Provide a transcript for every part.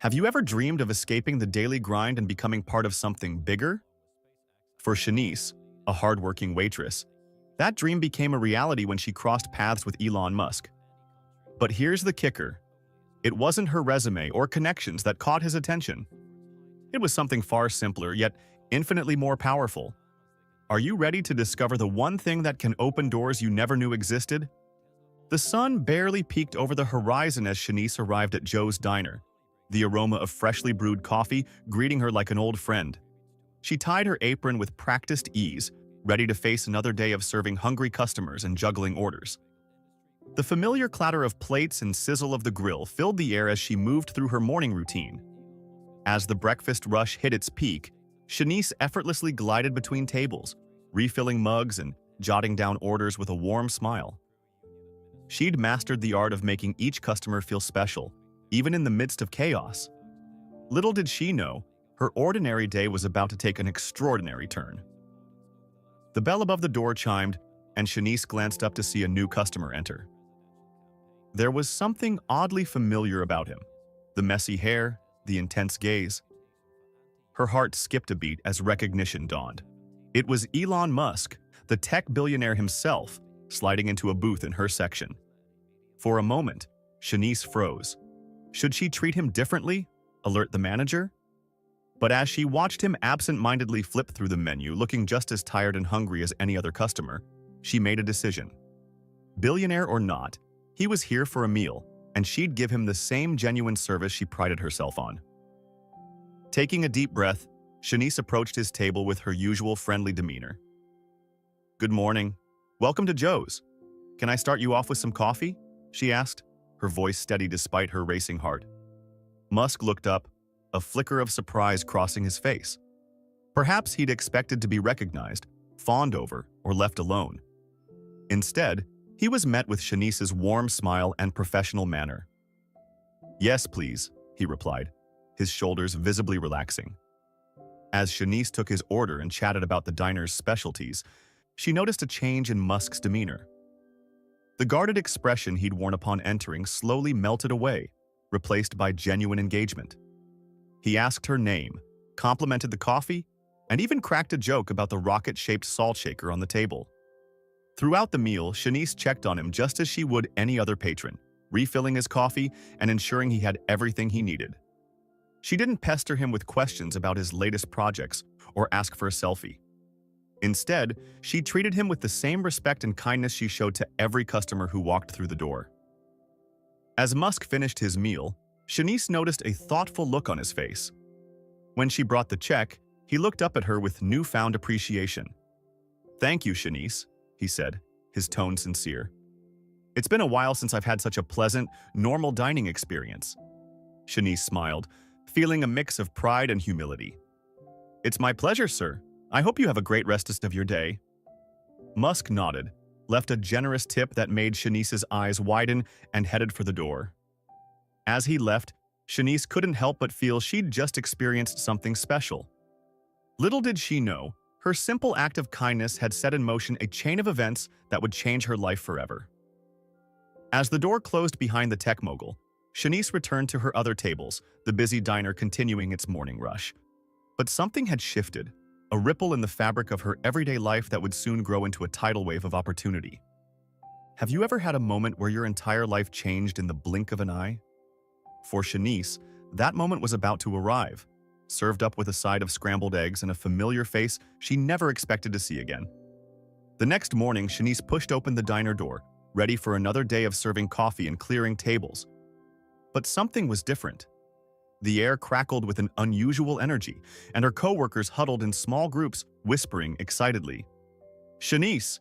Have you ever dreamed of escaping the daily grind and becoming part of something bigger? For Shanice, a hardworking waitress, that dream became a reality when she crossed paths with Elon Musk. But here's the kicker. It wasn't her resume or connections that caught his attention. It was something far simpler, yet infinitely more powerful. Are you ready to discover the one thing that can open doors you never knew existed? The sun barely peeked over the horizon as Shanice arrived at Joe's diner, the aroma of freshly brewed coffee greeting her like an old friend. She tied her apron with practiced ease, ready to face another day of serving hungry customers and juggling orders. The familiar clatter of plates and sizzle of the grill filled the air as she moved through her morning routine. As the breakfast rush hit its peak, Shanice effortlessly glided between tables, refilling mugs and jotting down orders with a warm smile. She'd mastered the art of making each customer feel special, even in the midst of chaos. Little did she know, her ordinary day was about to take an extraordinary turn. The bell above the door chimed, and Shanice glanced up to see a new customer enter. There was something oddly familiar about him, the messy hair, the intense gaze. Her heart skipped a beat as recognition dawned. It was Elon Musk, the tech billionaire himself, sliding into a booth in her section. For a moment, Shanice froze. Should she treat him differently? Alert the manager? But as she watched him absent-mindedly flip through the menu, looking just as tired and hungry as any other customer, she made a decision. Billionaire or not, he was here for a meal, and she'd give him the same genuine service she prided herself on. Taking a deep breath, Shanice approached his table with her usual friendly demeanor. "Good morning. Welcome to Joe's. Can I start you off with some coffee?" she asked, her voice steady despite her racing heart. Musk looked up, a flicker of surprise crossing his face. Perhaps he'd expected to be recognized, fawned over, or left alone. Instead, he was met with Shanice's warm smile and professional manner. "Yes, please," he replied, his shoulders visibly relaxing. As Shanice took his order and chatted about the diner's specialties, she noticed a change in Musk's demeanor. The guarded expression he'd worn upon entering slowly melted away, replaced by genuine engagement. He asked her name, complimented the coffee, and even cracked a joke about the rocket-shaped salt shaker on the table. Throughout the meal, Shanice checked on him just as she would any other patron, refilling his coffee and ensuring he had everything he needed. She didn't pester him with questions about his latest projects or ask for a selfie. Instead, she treated him with the same respect and kindness she showed to every customer who walked through the door. As Musk finished his meal, Shanice noticed a thoughtful look on his face. When she brought the check, he looked up at her with newfound appreciation. "Thank you, Shanice," he said, his tone sincere. "It's been a while since I've had such a pleasant, normal dining experience." Shanice smiled, feeling a mix of pride and humility. "It's my pleasure, sir. I hope you have a great rest of your day." Musk nodded, left a generous tip that made Shanice's eyes widen, and headed for the door. As he left, Shanice couldn't help but feel she'd just experienced something special. Little did she know, her simple act of kindness had set in motion a chain of events that would change her life forever. As the door closed behind the tech mogul, Shanice returned to her other tables, the busy diner continuing its morning rush. But something had shifted, a ripple in the fabric of her everyday life that would soon grow into a tidal wave of opportunity. Have you ever had a moment where your entire life changed in the blink of an eye? For Shanice, that moment was about to arrive, served up with a side of scrambled eggs and a familiar face she never expected to see again. The next morning, Shanice pushed open the diner door, ready for another day of serving coffee and clearing tables. But something was different. The air crackled with an unusual energy, and her coworkers huddled in small groups, whispering excitedly. "Shanice!"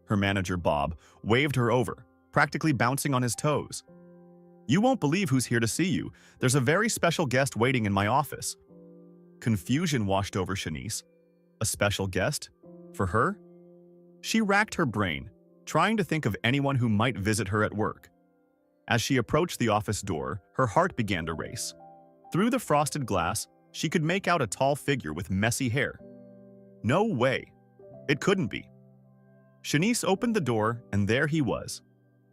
Her manager, Bob, waved her over, practically bouncing on his toes. "You won't believe who's here to see you. There's a very special guest waiting in my office." Confusion washed over Shanice. A special guest? For her? She racked her brain, trying to think of anyone who might visit her at work. As she approached the office door, her heart began to race. Through the frosted glass, she could make out a tall figure with messy hair. No way. It couldn't be. Shanice opened the door, and there he was.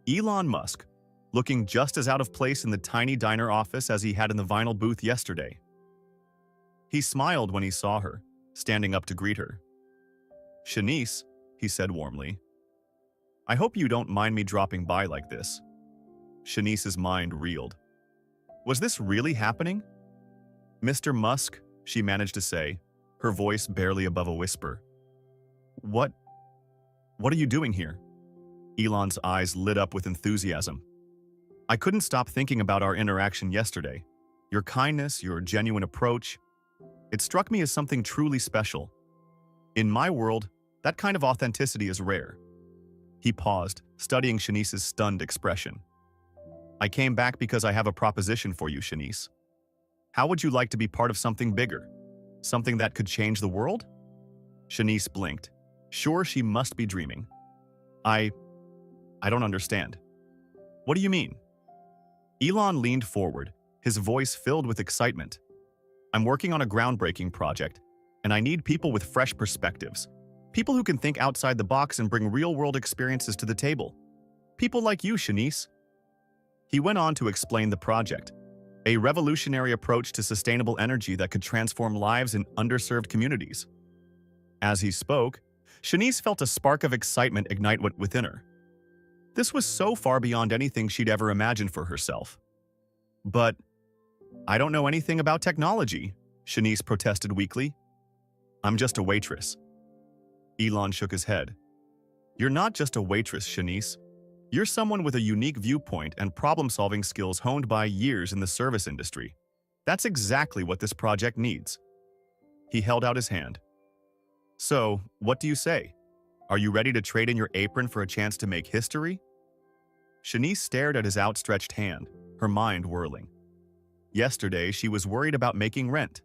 Elon Musk, looking just as out of place in the tiny diner office as he had in the vinyl booth yesterday. He smiled when he saw her, standing up to greet her. "Shanice," he said warmly, "I hope you don't mind me dropping by like this." Shanice's mind reeled. Was this really happening? "Mr. Musk," she managed to say, her voice barely above a whisper. What are you doing here?" Elon's eyes lit up with enthusiasm. "I couldn't stop thinking about our interaction yesterday. Your kindness, your genuine approach. It struck me as something truly special. In my world, that kind of authenticity is rare." He paused, studying Shanice's stunned expression. "I came back because I have a proposition for you, Shanice. How would you like to be part of something bigger? Something that could change the world?" Shanice blinked. Sure, she must be dreaming. I don't understand." "What do you mean?" Elon leaned forward, his voice filled with excitement. "I'm working on a groundbreaking project, and I need people with fresh perspectives. People who can think outside the box and bring real-world experiences to the table. People like you, Shanice." He went on to explain the project, a revolutionary approach to sustainable energy that could transform lives in underserved communities. As he spoke, Shanice felt a spark of excitement ignite within her. This was so far beyond anything she'd ever imagined for herself. "But I don't know anything about technology," Shanice protested weakly. "I'm just a waitress." Elon shook his head. "You're not just a waitress, Shanice. You're someone with a unique viewpoint and problem-solving skills honed by years in the service industry. That's exactly what this project needs." He held out his hand. "So, what do you say? Are you ready to trade in your apron for a chance to make history?" Shanice stared at his outstretched hand, her mind whirling. Yesterday, she was worried about making rent.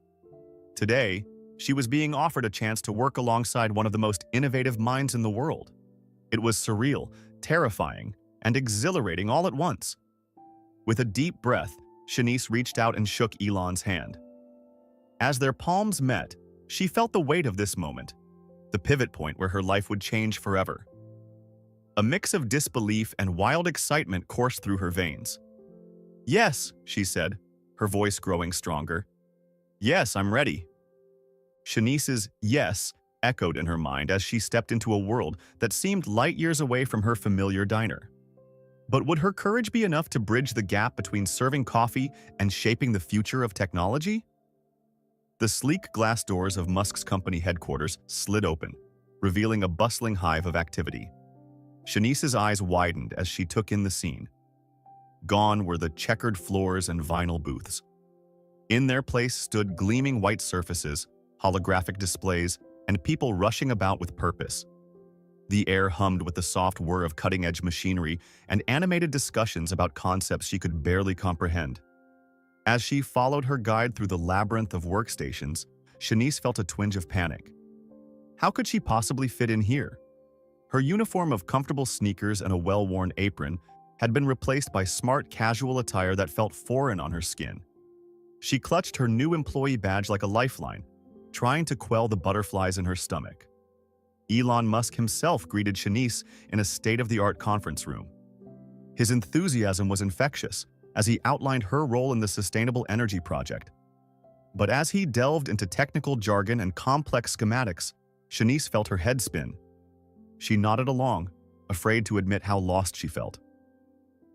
Today, she was being offered a chance to work alongside one of the most innovative minds in the world. It was surreal, terrifying, and exhilarating all at once. With a deep breath, Shanice reached out and shook Elon's hand. As their palms met, she felt the weight of this moment, the pivot point where her life would change forever. A mix of disbelief and wild excitement coursed through her veins. "Yes," she said, her voice growing stronger. "Yes, I'm ready." Shanice's yes echoed in her mind as she stepped into a world that seemed light years away from her familiar diner. But would her courage be enough to bridge the gap between serving coffee and shaping the future of technology? The sleek glass doors of Musk's company headquarters slid open, revealing a bustling hive of activity. Shanice's eyes widened as she took in the scene. Gone were the checkered floors and vinyl booths. In their place stood gleaming white surfaces, holographic displays, and people rushing about with purpose. The air hummed with the soft whir of cutting-edge machinery and animated discussions about concepts she could barely comprehend. As she followed her guide through the labyrinth of workstations, Shanice felt a twinge of panic. How could she possibly fit in here? Her uniform of comfortable sneakers and a well-worn apron had been replaced by smart casual attire that felt foreign on her skin. She clutched her new employee badge like a lifeline, trying to quell the butterflies in her stomach. Elon Musk himself greeted Shanice in a state-of-the-art conference room. His enthusiasm was infectious as he outlined her role in the sustainable energy project. But as he delved into technical jargon and complex schematics, Shanice felt her head spin. She nodded along, afraid to admit how lost she felt.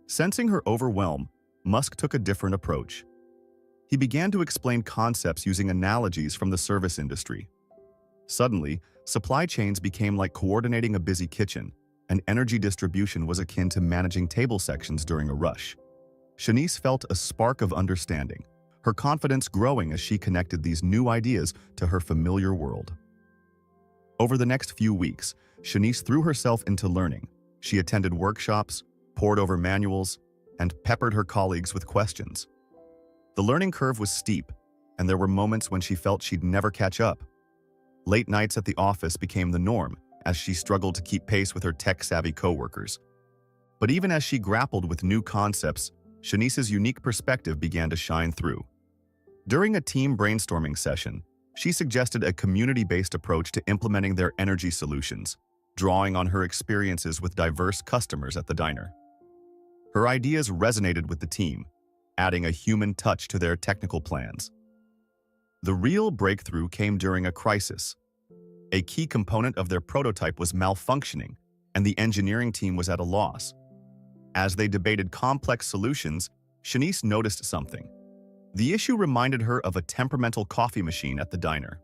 Sensing her overwhelm, Musk took a different approach. He began to explain concepts using analogies from the service industry. Suddenly, supply chains became like coordinating a busy kitchen, and energy distribution was akin to managing table sections during a rush. Shanice felt a spark of understanding, her confidence growing as she connected these new ideas to her familiar world. Over the next few weeks, Shanice threw herself into learning. She attended workshops, pored over manuals, and peppered her colleagues with questions. The learning curve was steep, and there were moments when she felt she'd never catch up. Late nights at the office became the norm as she struggled to keep pace with her tech-savvy coworkers. But even as she grappled with new concepts, Shanice's unique perspective began to shine through. During a team brainstorming session, she suggested a community-based approach to implementing their energy solutions, drawing on her experiences with diverse customers at the diner. Her ideas resonated with the team, adding a human touch to their technical plans. The real breakthrough came during a crisis. A key component of their prototype was malfunctioning, and the engineering team was at a loss. As they debated complex solutions, Shanice noticed something. The issue reminded her of a temperamental coffee machine at the diner.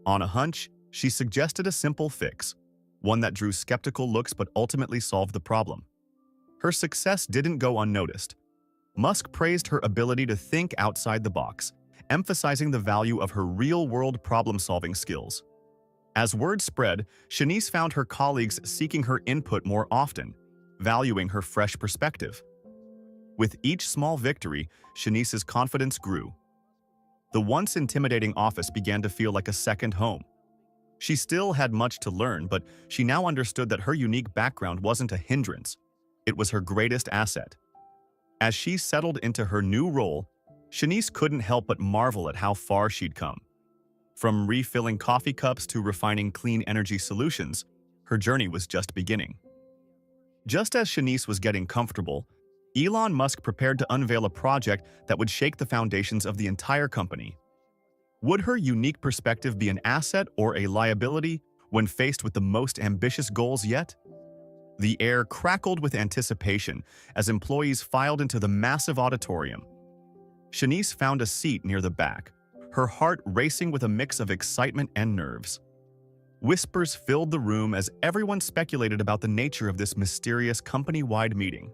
On a hunch, she suggested a simple fix, one that drew skeptical looks but ultimately solved the problem. Her success didn't go unnoticed. Musk praised her ability to think outside the box, emphasizing the value of her real-world problem-solving skills. As word spread, Shanice found her colleagues seeking her input more often, valuing her fresh perspective. With each small victory, Shanice's confidence grew. The once intimidating office began to feel like a second home. She still had much to learn, but she now understood that her unique background wasn't a hindrance. It was her greatest asset. As she settled into her new role, Shanice couldn't help but marvel at how far she'd come. From refilling coffee cups to refining clean energy solutions, her journey was just beginning. Just as Shanice was getting comfortable, Elon Musk prepared to unveil a project that would shake the foundations of the entire company. Would her unique perspective be an asset or a liability when faced with the most ambitious goals yet? The air crackled with anticipation as employees filed into the massive auditorium. Shanice found a seat near the back, her heart racing with a mix of excitement and nerves. Whispers filled the room as everyone speculated about the nature of this mysterious company-wide meeting.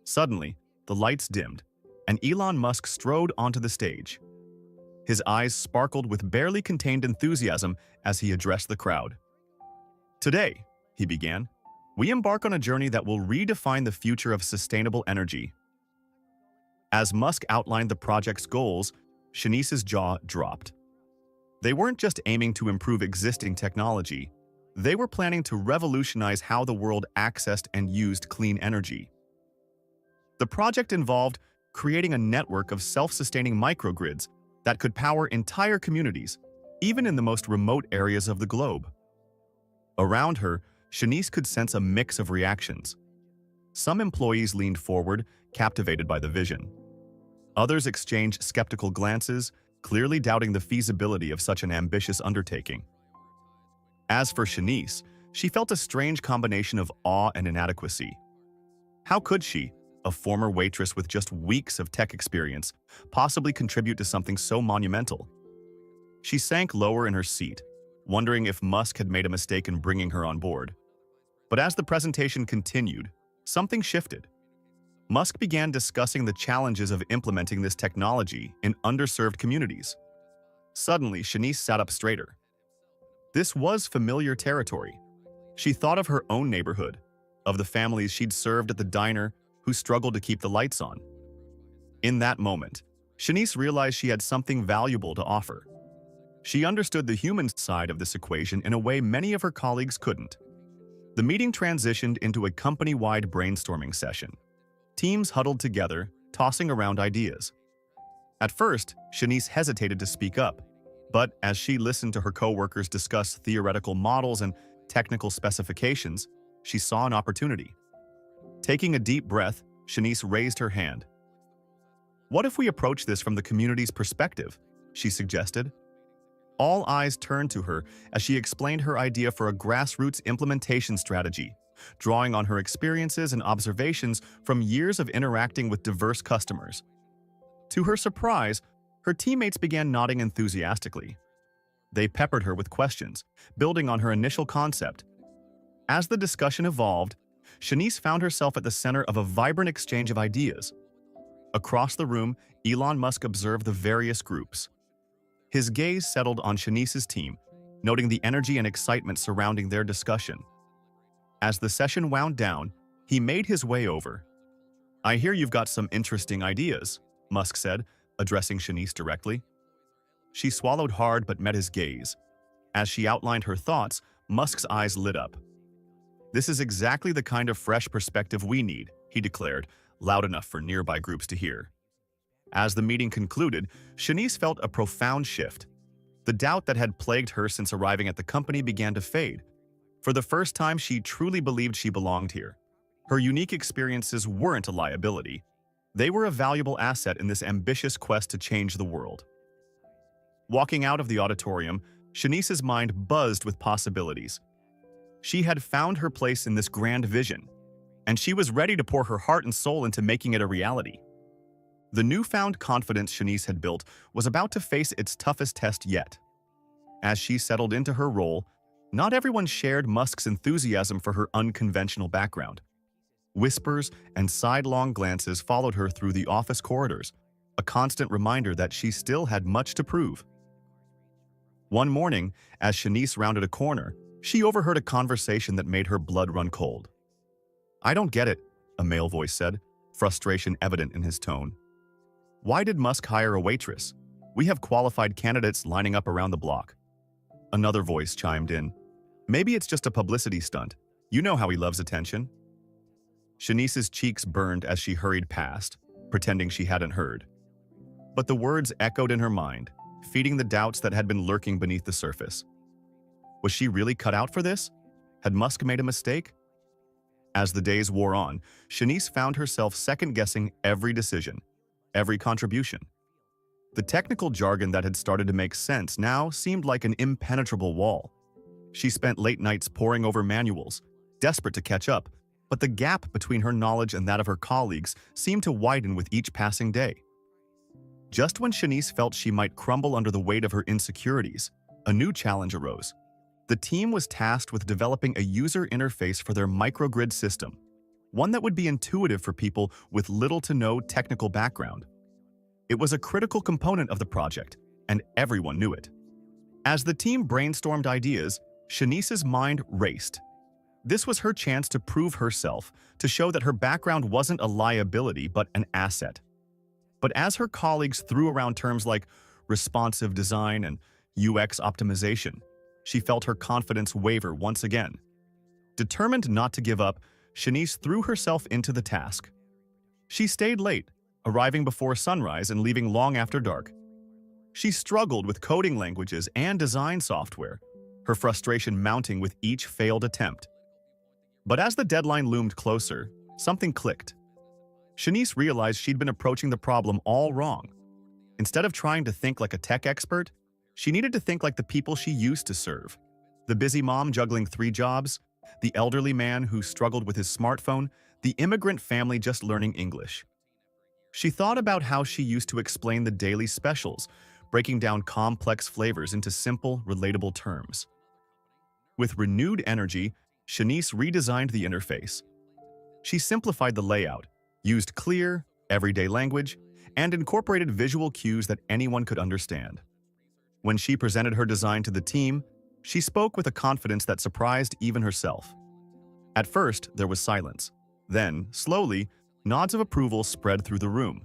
Suddenly, the lights dimmed, and Elon Musk strode onto the stage. His eyes sparkled with barely contained enthusiasm as he addressed the crowd. "Today," he began, "we embark on a journey that will redefine the future of sustainable energy." As Musk outlined the project's goals, Shanice's jaw dropped. They weren't just aiming to improve existing technology, they were planning to revolutionize how the world accessed and used clean energy. The project involved creating a network of self-sustaining microgrids that could power entire communities, even in the most remote areas of the globe. Around her, Shanice could sense a mix of reactions. Some employees leaned forward, captivated by the vision. Others exchanged skeptical glances, clearly doubting the feasibility of such an ambitious undertaking. As for Shanice, she felt a strange combination of awe and inadequacy. How could she, a former waitress with just weeks of tech experience, possibly contribute to something so monumental? She sank lower in her seat, wondering if Musk had made a mistake in bringing her on board. But as the presentation continued, something shifted. Musk began discussing the challenges of implementing this technology in underserved communities. Suddenly, Shanice sat up straighter. This was familiar territory. She thought of her own neighborhood, of the families she'd served at the diner who struggled to keep the lights on. In that moment, Shanice realized she had something valuable to offer. She understood the human side of this equation in a way many of her colleagues couldn't. The meeting transitioned into a company-wide brainstorming session. Teams huddled together, tossing around ideas. At first, Shanice hesitated to speak up, but as she listened to her coworkers discuss theoretical models and technical specifications, she saw an opportunity. Taking a deep breath, Shanice raised her hand. "What if we approach this from the community's perspective?" she suggested. All eyes turned to her as she explained her idea for a grassroots implementation strategy, drawing on her experiences and observations from years of interacting with diverse customers. To her surprise, her teammates began nodding enthusiastically. They peppered her with questions, building on her initial concept. As the discussion evolved, Shanice found herself at the center of a vibrant exchange of ideas. Across the room, Elon Musk observed the various groups. His gaze settled on Shanice's team, noting the energy and excitement surrounding their discussion. As the session wound down, he made his way over. "I hear you've got some interesting ideas," Musk said, addressing Shanice directly. She swallowed hard but met his gaze. As she outlined her thoughts, Musk's eyes lit up. "This is exactly the kind of fresh perspective we need," he declared, loud enough for nearby groups to hear. As the meeting concluded, Shanice felt a profound shift. The doubt that had plagued her since arriving at the company began to fade. For the first time, she truly believed she belonged here. Her unique experiences weren't a liability. They were a valuable asset in this ambitious quest to change the world. Walking out of the auditorium, Shanice's mind buzzed with possibilities. She had found her place in this grand vision, and she was ready to pour her heart and soul into making it a reality. The newfound confidence Shanice had built was about to face its toughest test yet. As she settled into her role, not everyone shared Musk's enthusiasm for her unconventional background. Whispers and sidelong glances followed her through the office corridors, a constant reminder that she still had much to prove. One morning, as Shanice rounded a corner, she overheard a conversation that made her blood run cold. "I don't get it," a male voice said, frustration evident in his tone. "Why did Musk hire a waitress? We have qualified candidates lining up around the block." Another voice chimed in. "Maybe it's just a publicity stunt. You know how he loves attention." Shanice's cheeks burned as she hurried past, pretending she hadn't heard. But the words echoed in her mind, feeding the doubts that had been lurking beneath the surface. Was she really cut out for this? Had Musk made a mistake? As the days wore on, Shanice found herself second-guessing every decision, every contribution. The technical jargon that had started to make sense now seemed like an impenetrable wall. She spent late nights poring over manuals, desperate to catch up, but the gap between her knowledge and that of her colleagues seemed to widen with each passing day. Just when Shanice felt she might crumble under the weight of her insecurities, a new challenge arose. The team was tasked with developing a user interface for their microgrid system, one that would be intuitive for people with little to no technical background. It was a critical component of the project, and everyone knew it. As the team brainstormed ideas, Shanice's mind raced. This was her chance to prove herself, to show that her background wasn't a liability but an asset. But as her colleagues threw around terms like responsive design and UX optimization, she felt her confidence waver once again. Determined not to give up, Shanice threw herself into the task. She stayed late, arriving before sunrise and leaving long after dark. She struggled with coding languages and design software, her frustration mounting with each failed attempt. But as the deadline loomed closer, something clicked. Shanice realized she'd been approaching the problem all wrong. Instead of trying to think like a tech expert, she needed to think like the people she used to serve. The busy mom juggling 3 jobs, the elderly man who struggled with his smartphone, the immigrant family just learning English. She thought about how she used to explain the daily specials, breaking down complex flavors into simple, relatable terms. With renewed energy, Shanice redesigned the interface. She simplified the layout, used clear, everyday language, and incorporated visual cues that anyone could understand. When she presented her design to the team, she spoke with a confidence that surprised even herself. At first, there was silence. Then, slowly, nods of approval spread through the room.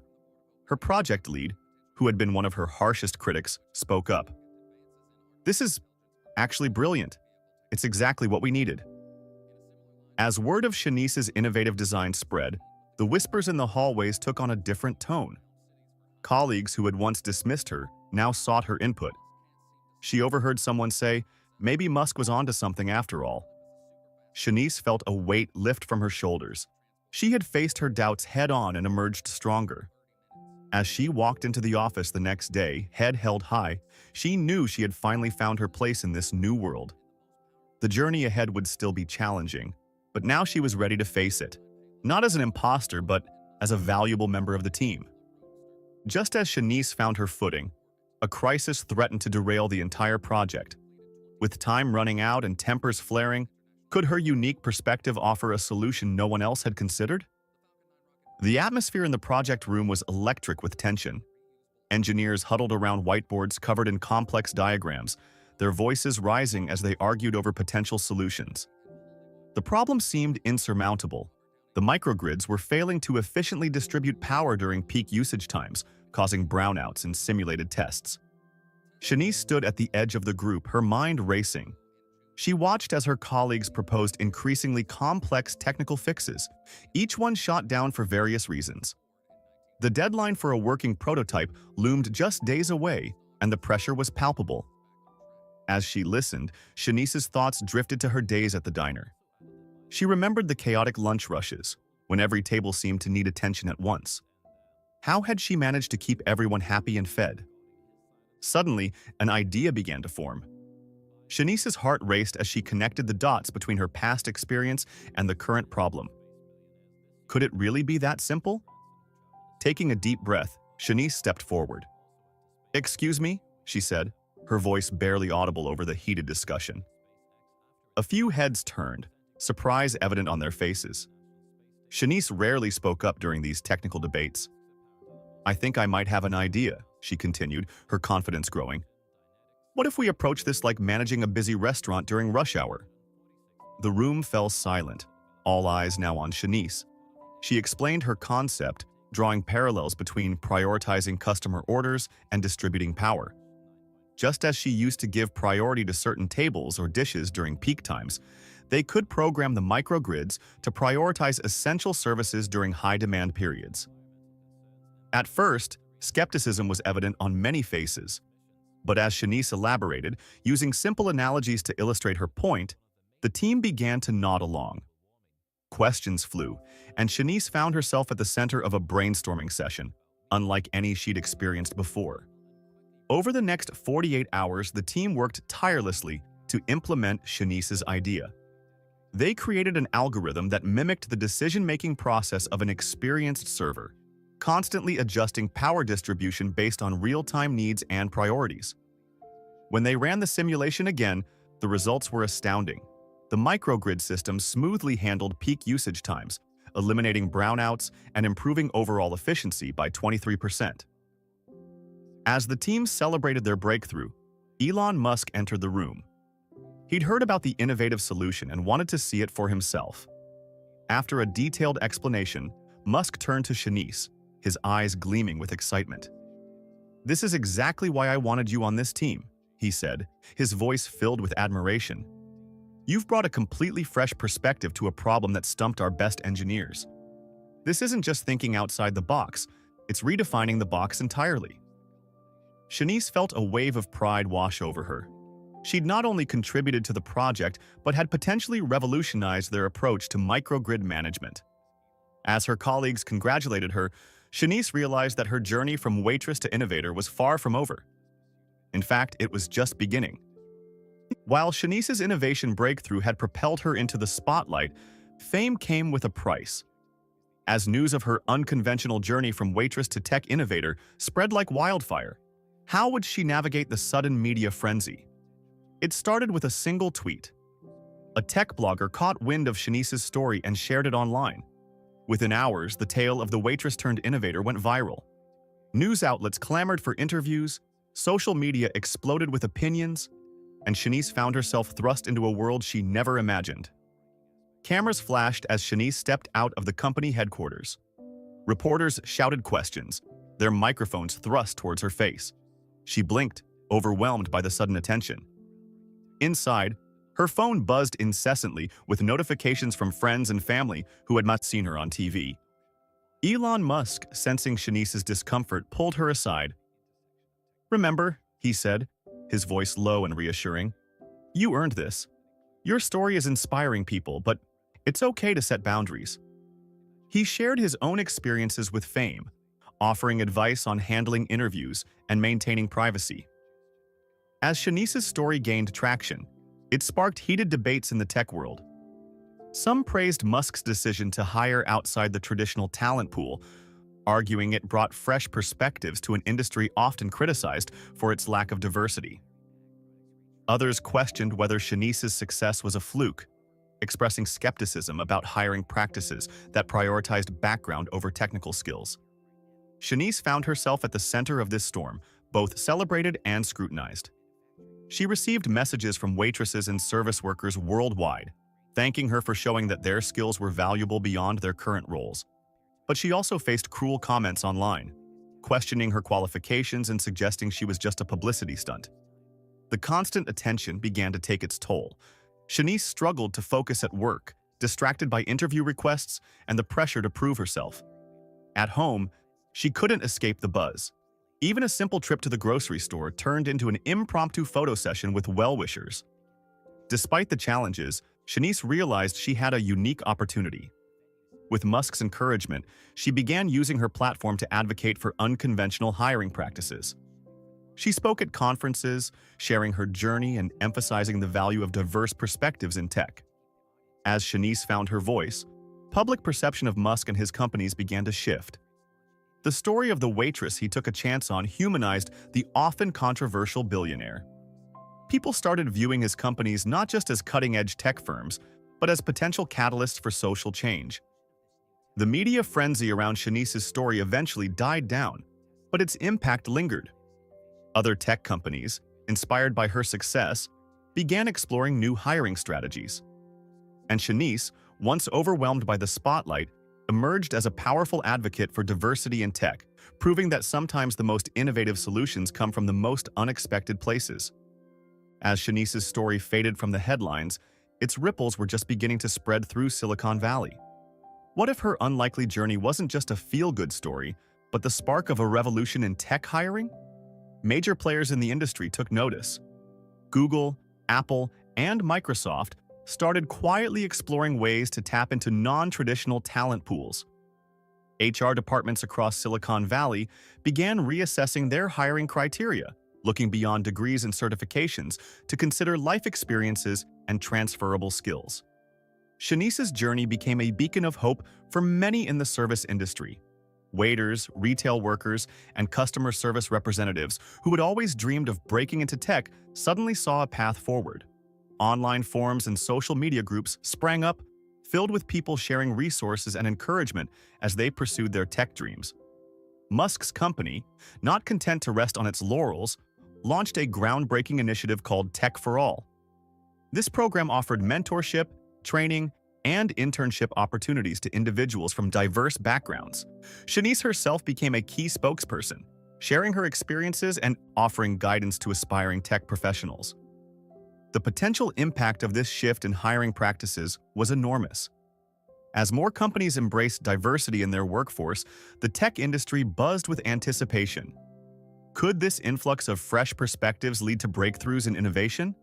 Her project lead, who had been one of her harshest critics, spoke up. "This is actually brilliant. It's exactly what we needed." As word of Shanice's innovative design spread, the whispers in the hallways took on a different tone. Colleagues who had once dismissed her now sought her input. She overheard someone say, maybe Musk was onto something after all. Shanice felt a weight lift from her shoulders. She had faced her doubts head-on and emerged stronger. As she walked into the office the next day, head held high, she knew she had finally found her place in this new world. The journey ahead would still be challenging, but now she was ready to face it, not as an imposter, but as a valuable member of the team. Just as Shanice found her footing, a crisis threatened to derail the entire project. With time running out and tempers flaring, could her unique perspective offer a solution no one else had considered? The atmosphere in the project room was electric with tension. Engineers huddled around whiteboards covered in complex diagrams, their voices rising as they argued over potential solutions. The problem seemed insurmountable. The microgrids were failing to efficiently distribute power during peak usage times, causing brownouts in simulated tests. Shanice stood at the edge of the group, her mind racing. She watched as her colleagues proposed increasingly complex technical fixes, each one shot down for various reasons. The deadline for a working prototype loomed just days away, and the pressure was palpable. As she listened, Shanice's thoughts drifted to her days at the diner. She remembered the chaotic lunch rushes, when every table seemed to need attention at once. How had she managed to keep everyone happy and fed? Suddenly, an idea began to form. Shanice's heart raced as she connected the dots between her past experience and the current problem. Could it really be that simple? Taking a deep breath, Shanice stepped forward. "Excuse me," she said, her voice barely audible over the heated discussion. A few heads turned, surprise evident on their faces. Shanice rarely spoke up during these technical debates. "I think I might have an idea," she continued, her confidence growing. "What if we approach this like managing a busy restaurant during rush hour?" The room fell silent, all eyes now on Shanice. She explained her concept, drawing parallels between prioritizing customer orders and distributing power. Just as she used to give priority to certain tables or dishes during peak times, they could program the microgrids to prioritize essential services during high-demand periods. At first, skepticism was evident on many faces. But as Shanice elaborated, using simple analogies to illustrate her point, the team began to nod along. Questions flew, and Shanice found herself at the center of a brainstorming session, unlike any she'd experienced before. Over the next 48 hours, the team worked tirelessly to implement Shanice's idea. They created an algorithm that mimicked the decision-making process of an experienced server, constantly adjusting power distribution based on real-time needs and priorities. When they ran the simulation again, the results were astounding. The microgrid system smoothly handled peak usage times, eliminating brownouts and improving overall efficiency by 23%. As the team celebrated their breakthrough, Elon Musk entered the room. He'd heard about the innovative solution and wanted to see it for himself. After a detailed explanation, Musk turned to Shanice, his eyes gleaming with excitement. "This is exactly why I wanted you on this team," he said, his voice filled with admiration. "You've brought a completely fresh perspective to a problem that stumped our best engineers. This isn't just thinking outside the box, it's redefining the box entirely." Shanice felt a wave of pride wash over her. She'd not only contributed to the project, but had potentially revolutionized their approach to microgrid management. As her colleagues congratulated her, Shanice realized that her journey from waitress to innovator was far from over. In fact, it was just beginning. While Shanice's innovation breakthrough had propelled her into the spotlight, fame came with a price. As news of her unconventional journey from waitress to tech innovator spread like wildfire, how would she navigate the sudden media frenzy? It started with a single tweet. A tech blogger caught wind of Shanice's story and shared it online. Within hours, the tale of the waitress-turned-innovator went viral. News outlets clamored for interviews, social media exploded with opinions, and Shanice found herself thrust into a world she never imagined. Cameras flashed as Shanice stepped out of the company headquarters. Reporters shouted questions, their microphones thrust towards her face. She blinked, overwhelmed by the sudden attention. Inside, her phone buzzed incessantly with notifications from friends and family who had not seen her on TV. Elon Musk, sensing Shanice's discomfort, pulled her aside. "Remember," he said, his voice low and reassuring, "you earned this. Your story is inspiring people, but it's okay to set boundaries." He shared his own experiences with fame, offering advice on handling interviews and maintaining privacy. As Shanice's story gained traction, it sparked heated debates in the tech world. Some praised Musk's decision to hire outside the traditional talent pool, arguing it brought fresh perspectives to an industry often criticized for its lack of diversity. Others questioned whether Shanice's success was a fluke, expressing skepticism about hiring practices that prioritized background over technical skills. Shanice found herself at the center of this storm, both celebrated and scrutinized. She received messages from waitresses and service workers worldwide, thanking her for showing that their skills were valuable beyond their current roles. But she also faced cruel comments online, questioning her qualifications and suggesting she was just a publicity stunt. The constant attention began to take its toll. Shanice struggled to focus at work, distracted by interview requests and the pressure to prove herself. At home, she couldn't escape the buzz. Even a simple trip to the grocery store turned into an impromptu photo session with well-wishers. Despite the challenges, Shanice realized she had a unique opportunity. With Musk's encouragement, she began using her platform to advocate for unconventional hiring practices. She spoke at conferences, sharing her journey and emphasizing the value of diverse perspectives in tech. As Shanice found her voice, public perception of Musk and his companies began to shift. The story of the waitress he took a chance on humanized the often controversial billionaire. People started viewing his companies not just as cutting-edge tech firms, but as potential catalysts for social change. The media frenzy around Shanice's story eventually died down, but its impact lingered. Other tech companies, inspired by her success, began exploring new hiring strategies. And Shanice, once overwhelmed by the spotlight, emerged as a powerful advocate for diversity in tech, proving that sometimes the most innovative solutions come from the most unexpected places. As Shanice's story faded from the headlines, its ripples were just beginning to spread through Silicon Valley. What if her unlikely journey wasn't just a feel-good story, but the spark of a revolution in tech hiring? Major players in the industry took notice. Google, Apple, and Microsoft started quietly exploring ways to tap into non-traditional talent pools. HR departments across Silicon Valley began reassessing their hiring criteria, looking beyond degrees and certifications to consider life experiences and transferable skills. Shanice's journey became a beacon of hope for many in the service industry. Waiters, retail workers, and customer service representatives who had always dreamed of breaking into tech suddenly saw a path forward. Online forums and social media groups sprang up, filled with people sharing resources and encouragement as they pursued their tech dreams. Musk's company, not content to rest on its laurels, launched a groundbreaking initiative called Tech for All. This program offered mentorship, training, and internship opportunities to individuals from diverse backgrounds. Shanice herself became a key spokesperson, sharing her experiences and offering guidance to aspiring tech professionals. The potential impact of this shift in hiring practices was enormous. As more companies embraced diversity in their workforce, the tech industry buzzed with anticipation. Could this influx of fresh perspectives lead to breakthroughs in innovation?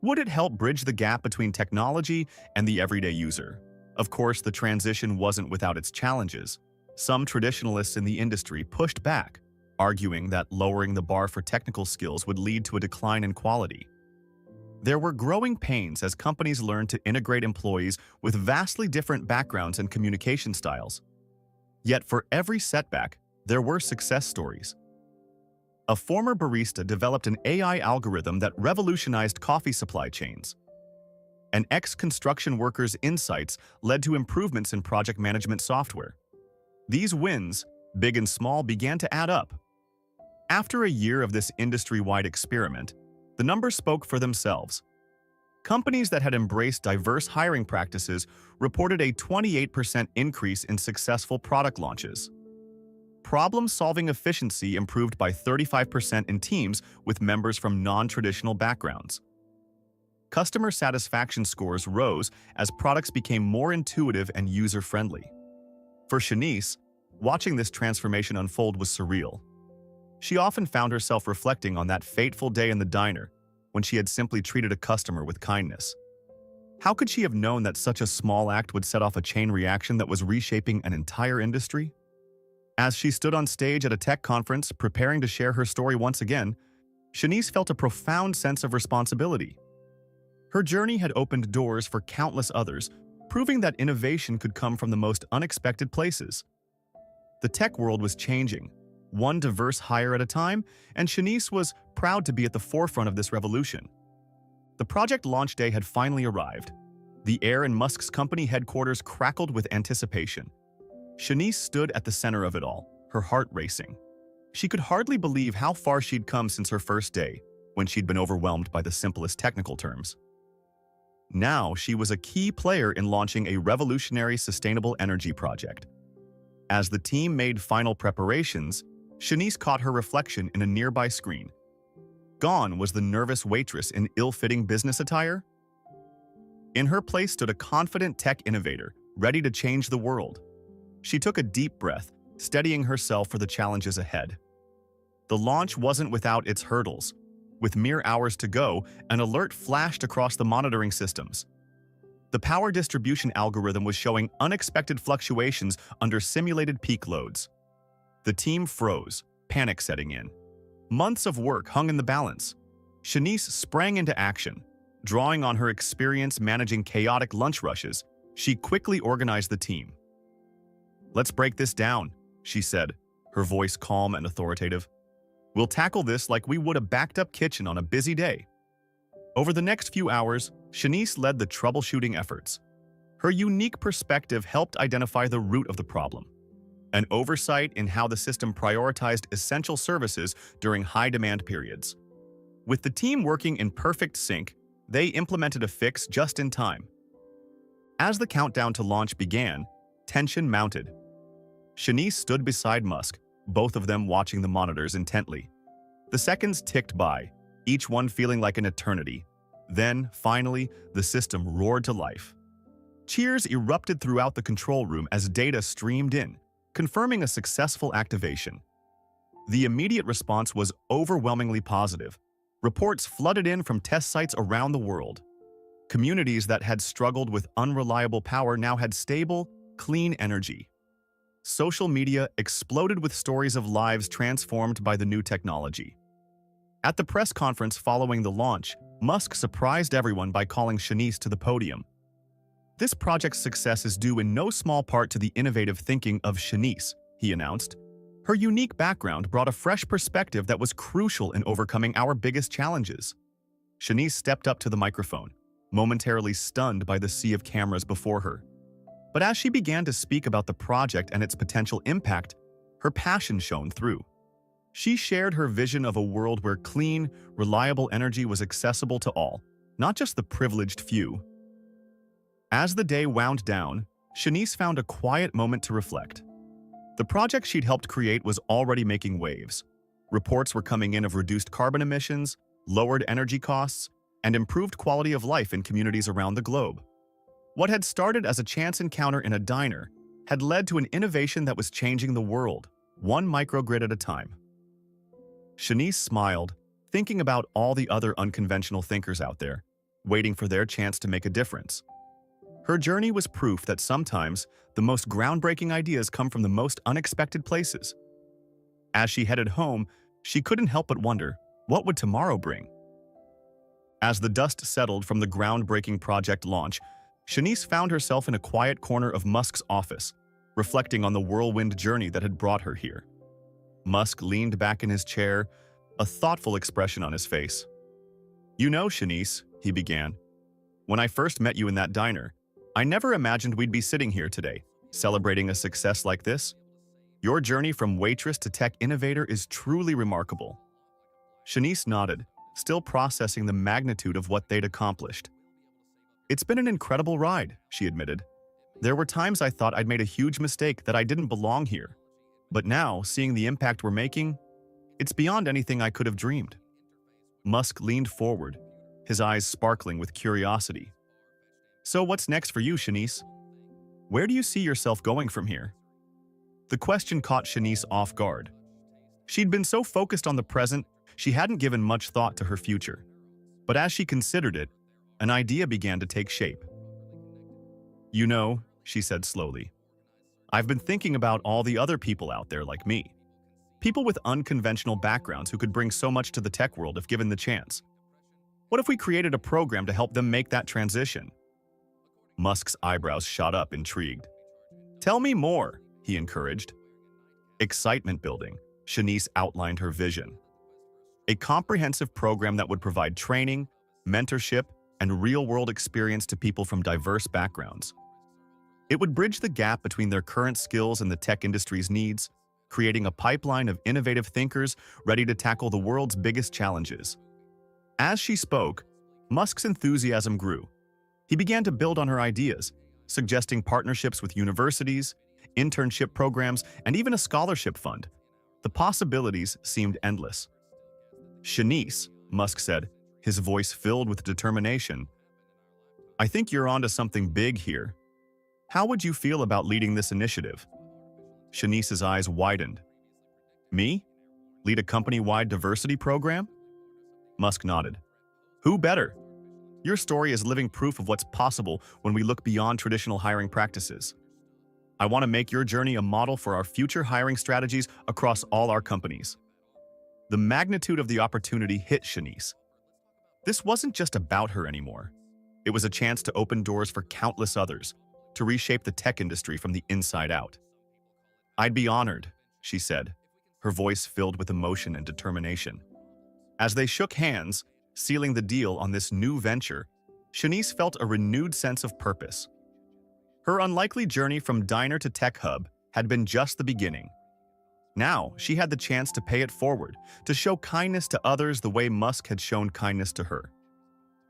Would it help bridge the gap between technology and the everyday user? Of course, the transition wasn't without its challenges. Some traditionalists in the industry pushed back, arguing that lowering the bar for technical skills would lead to a decline in quality. There were growing pains as companies learned to integrate employees with vastly different backgrounds and communication styles. Yet for every setback, there were success stories. A former barista developed an AI algorithm that revolutionized coffee supply chains. An ex-construction worker's insights led to improvements in project management software. These wins, big and small, began to add up. After a year of this industry-wide experiment, the numbers spoke for themselves. Companies that had embraced diverse hiring practices reported a 28% increase in successful product launches. Problem-solving efficiency improved by 35% in teams with members from non-traditional backgrounds. Customer satisfaction scores rose as products became more intuitive and user-friendly. For Shanice, watching this transformation unfold was surreal. She often found herself reflecting on that fateful day in the diner when she had simply treated a customer with kindness. How could she have known that such a small act would set off a chain reaction that was reshaping an entire industry? As she stood on stage at a tech conference preparing to share her story once again, Shanice felt a profound sense of responsibility. Her journey had opened doors for countless others, proving that innovation could come from the most unexpected places. The tech world was changing, one diverse hire at a time, and Shanice was proud to be at the forefront of this revolution. The project launch day had finally arrived. The air in Musk's company headquarters crackled with anticipation. Shanice stood at the center of it all, her heart racing. She could hardly believe how far she'd come since her first day, when she'd been overwhelmed by the simplest technical terms. Now she was a key player in launching a revolutionary sustainable energy project. As the team made final preparations, Shanice caught her reflection in a nearby screen. Gone was the nervous waitress in ill-fitting business attire. In her place stood a confident tech innovator, ready to change the world. She took a deep breath, steadying herself for the challenges ahead. The launch wasn't without its hurdles. With mere hours to go, an alert flashed across the monitoring systems. The power distribution algorithm was showing unexpected fluctuations under simulated peak loads. The team froze, panic setting in. Months of work hung in the balance. Shanice sprang into action. Drawing on her experience managing chaotic lunch rushes, she quickly organized the team. "Let's break this down," she said, her voice calm and authoritative. "We'll tackle this like we would a backed-up kitchen on a busy day." Over the next few hours, Shanice led the troubleshooting efforts. Her unique perspective helped identify the root of the problem, an oversight in how the system prioritized essential services during high-demand periods. With the team working in perfect sync, they implemented a fix just in time. As the countdown to launch began, tension mounted. Shanice stood beside Musk, both of them watching the monitors intently. The seconds ticked by, each one feeling like an eternity. Then, finally, the system roared to life. Cheers erupted throughout the control room as data streamed in, confirming a successful activation. The immediate response was overwhelmingly positive. Reports flooded in from test sites around the world. Communities that had struggled with unreliable power now had stable, clean energy. Social media exploded with stories of lives transformed by the new technology. At the press conference following the launch, Musk surprised everyone by calling Shanice to the podium. "This project's success is due in no small part to the innovative thinking of Shanice," he announced. Her unique background brought a fresh perspective that was crucial in overcoming our biggest challenges. Shanice stepped up to the microphone, momentarily stunned by the sea of cameras before her. But as she began to speak about the project and its potential impact, her passion shone through. She shared her vision of a world where clean, reliable energy was accessible to all, not just the privileged few. As the day wound down, Shanice found a quiet moment to reflect. The project she'd helped create was already making waves. Reports were coming in of reduced carbon emissions, lowered energy costs, and improved quality of life in communities around the globe. What had started as a chance encounter in a diner had led to an innovation that was changing the world, one microgrid at a time. Shanice smiled, thinking about all the other unconventional thinkers out there, waiting for their chance to make a difference. Her journey was proof that sometimes the most groundbreaking ideas come from the most unexpected places. As she headed home, she couldn't help but wonder, what would tomorrow bring? As the dust settled from the groundbreaking project launch, Shanice found herself in a quiet corner of Musk's office, reflecting on the whirlwind journey that had brought her here. Musk leaned back in his chair, a thoughtful expression on his face. "You know, Shanice," he began, "when I first met you in that diner, I never imagined we'd be sitting here today, celebrating a success like this. Your journey from waitress to tech innovator is truly remarkable." Shanice nodded, still processing the magnitude of what they'd accomplished. "It's been an incredible ride," she admitted. "There were times I thought I'd made a huge mistake, that I didn't belong here. But now, seeing the impact we're making, it's beyond anything I could have dreamed." Musk leaned forward, his eyes sparkling with curiosity. "So what's next for you, Shanice? Where do you see yourself going from here?" The question caught Shanice off guard. She'd been so focused on the present, she hadn't given much thought to her future. But as she considered it, an idea began to take shape. "You know," she said slowly, "I've been thinking about all the other people out there like me. People with unconventional backgrounds who could bring so much to the tech world if given the chance. What if we created a program to help them make that transition?" Musk's eyebrows shot up, intrigued. "Tell me more," he encouraged. Excitement building, Shanice outlined her vision. A comprehensive program that would provide training, mentorship, and real-world experience to people from diverse backgrounds. It would bridge the gap between their current skills and the tech industry's needs, creating a pipeline of innovative thinkers ready to tackle the world's biggest challenges. As she spoke, Musk's enthusiasm grew. He began to build on her ideas, suggesting partnerships with universities, internship programs, and even a scholarship fund. The possibilities seemed endless. "Shanice," Musk said, his voice filled with determination, "I think you're onto something big here. How would you feel about leading this initiative?" Shanice's eyes widened. "Me? Lead a company-wide diversity program?" Musk nodded. "Who better? Your story is living proof of what's possible when we look beyond traditional hiring practices. I want to make your journey a model for our future hiring strategies across all our companies. The magnitude of the opportunity hit Shanice. This wasn't just about her anymore. It was a chance to open doors for countless others, to reshape the tech industry from the inside out. "I'd be honored," she said, her voice filled with emotion and determination. As they shook hands, sealing the deal on this new venture, Shanice felt a renewed sense of purpose. Her unlikely journey from diner to tech hub had been just the beginning. Now, she had the chance to pay it forward, to show kindness to others the way Musk had shown kindness to her.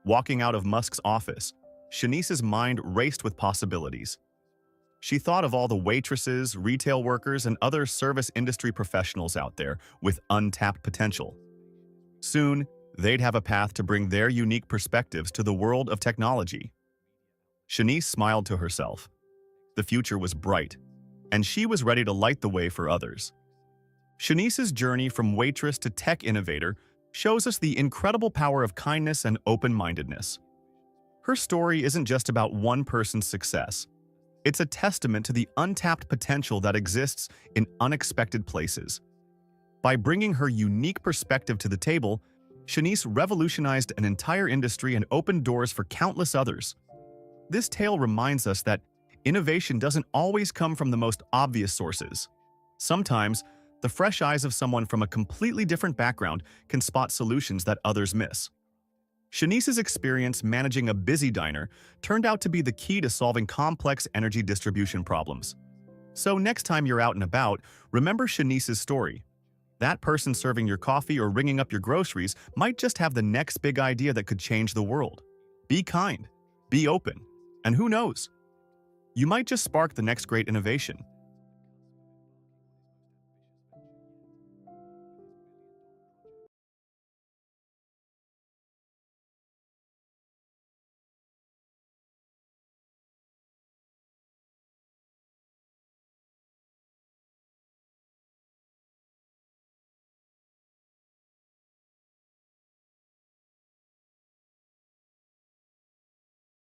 Walking out of Musk's office, Shanice's mind raced with possibilities. She thought of all the waitresses, retail workers, and other service industry professionals out there with untapped potential. Soon, they'd have a path to bring their unique perspectives to the world of technology. Shanice smiled to herself. The future was bright, and she was ready to light the way for others. Shanice's journey from waitress to tech innovator shows us the incredible power of kindness and open-mindedness. Her story isn't just about one person's success. It's a testament to the untapped potential that exists in unexpected places. By bringing her unique perspective to the table, Shanice revolutionized an entire industry and opened doors for countless others. This tale reminds us that innovation doesn't always come from the most obvious sources. Sometimes, the fresh eyes of someone from a completely different background can spot solutions that others miss. Shanice's experience managing a busy diner turned out to be the key to solving complex energy distribution problems. So next time you're out and about, remember Shanice's story. That person serving your coffee or ringing up your groceries might just have the next big idea that could change the world. Be kind, be open, and who knows? You might just spark the next great innovation.